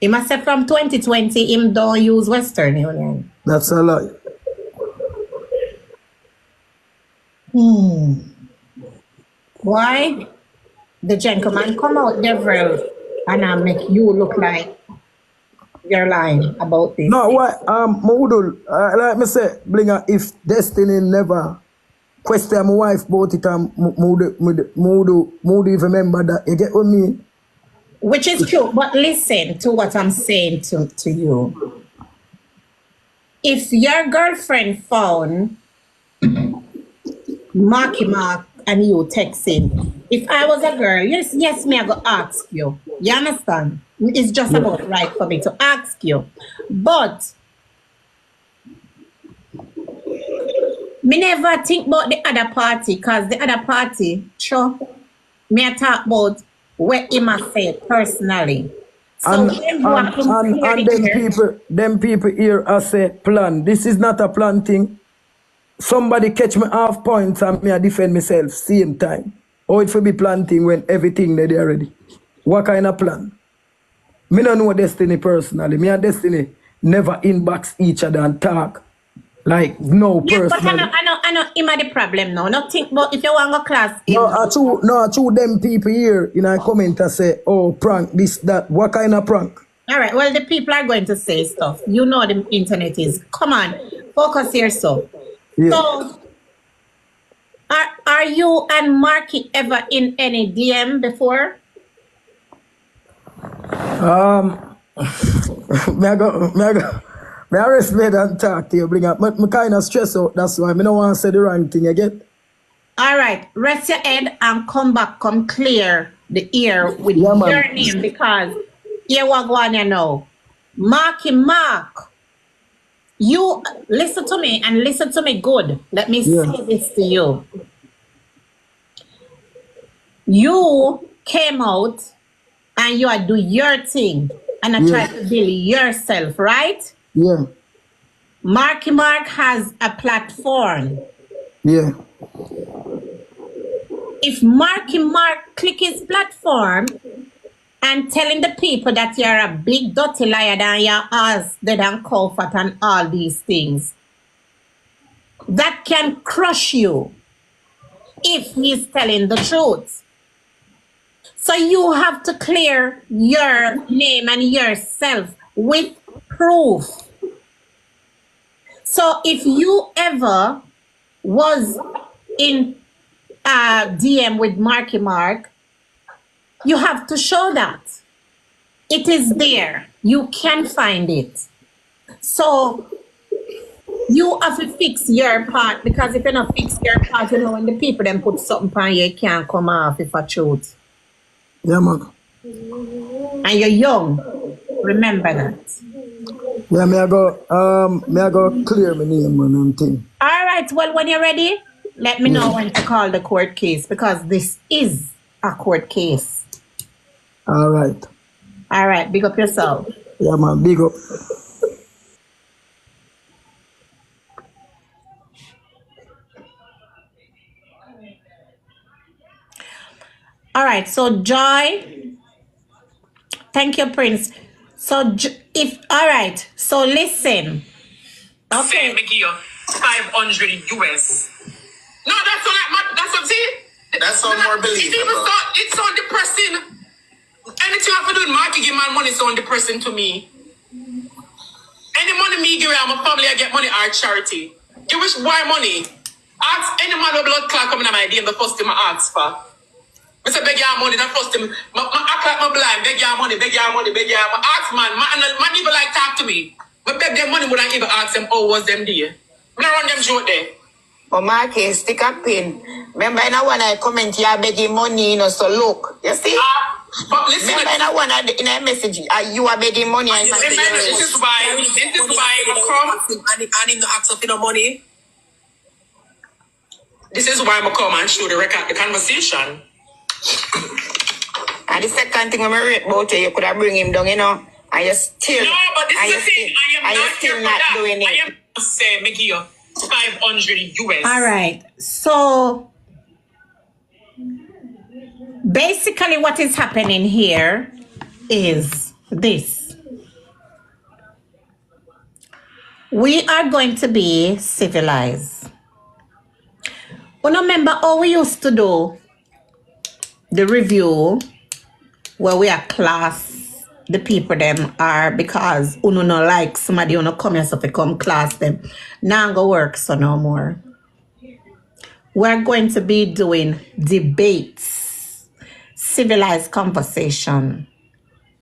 He must say from 2020, him don't use Western Union. That's a lie. Why? The gentleman come out, Deverell, and I make you look like you're lying about this. No, why? Moodle, like me say, Blinga, if Destiny never question my wife about it, mood even remember that. You get what I mean? Which is true, but listen to what I'm saying to you. If your girlfriend found Markie Mark and you texting, if I was a girl, yes, me, I go ask you. You understand? It's just about right for me to ask you. But me never think about the other party, because the other party, sure, me I talk about what him I say personally. So and them people here I say plan. This is not a plan thing. Somebody catch me half points and me I defend myself same time. Or it will be planting when everything they already. What kind of plan? Me don't know Destiny personally. Me and Destiny never inbox each other and talk. Like no personally. But I know him are the problem now. Not think about if you want to go class. I true them people here in a comment and say, oh prank, this, that. What kind of prank? All right, well the people are going to say stuff. You know the internet is. Come on, focus here so. Yeah. So are you and Markie ever in any DM before? May I respect and talk to you, Blinga. But me kind of stress out, that's why I don't want to say the wrong thing again. All right, rest your head and come back, come clear the ear with your name, because here what going on now. Markie Mark, you listen to me and listen to me good. Let me say this to you. You came out and you are do your thing and I try to build yourself, right? Yeah. Markie Mark has a platform. Yeah. If Markie Mark click his platform and telling the people that you're a big dirty liar than your ass, they don't comfort and all these things, that can crush you if he's telling the truth. So you have to clear your name and yourself with proof. So if you ever was in a DM with Markie Mark, you have to show that. It is there. You can find it. So you have to fix your part, because if you don't fix your part, you know, when the people then put something on you, it can't come off if I truth. Yeah, man. And you're young. Remember that. Yeah, may I go clear my name and thing. All right. Well, when you're ready, let me know when to call the court case, because this is a court case. All right. All right. Big up yourself. Yeah, man. Big up. All right. So, Joy. Thank you, Prince. So, all right. So, listen. Okay. Say, Mickey, 500 US. No, that's what I'm saying. That's all more believable. It's so depressing. Anything I have to do with Markie give my money so depressing to me. Any money me give my family, I get money or charity. You wish why money? Ask any man with blood clot coming to my DM, the first thing I ask for. I say beg your money, the first thing. I act like my blind, beg your money, beg your money, beg your money. Ask man even like talk to me. But beg them money, would I even ask them, oh, was them there? I don't run them short there. But Markie, stick a pin. Remember, when I comment, you are begging money, you know, so look. You see? But listen, remember, in a message, you are begging money. And this is why I come. And him ask for no money. This is why I come and show the record, the conversation. And the second thing when I read about you could have bring him down, you know, and you still. No, but this is the thing. I am not here for that. Doing it. I am say, Mickey, 500 US. All right. So basically what is happening here is this. We are going to be civilized. You remember how we used to do the review where we are class the people them are because uno no like somebody uno come here so to come class them. Now go work so no more. We're going to be doing debates, civilized conversation.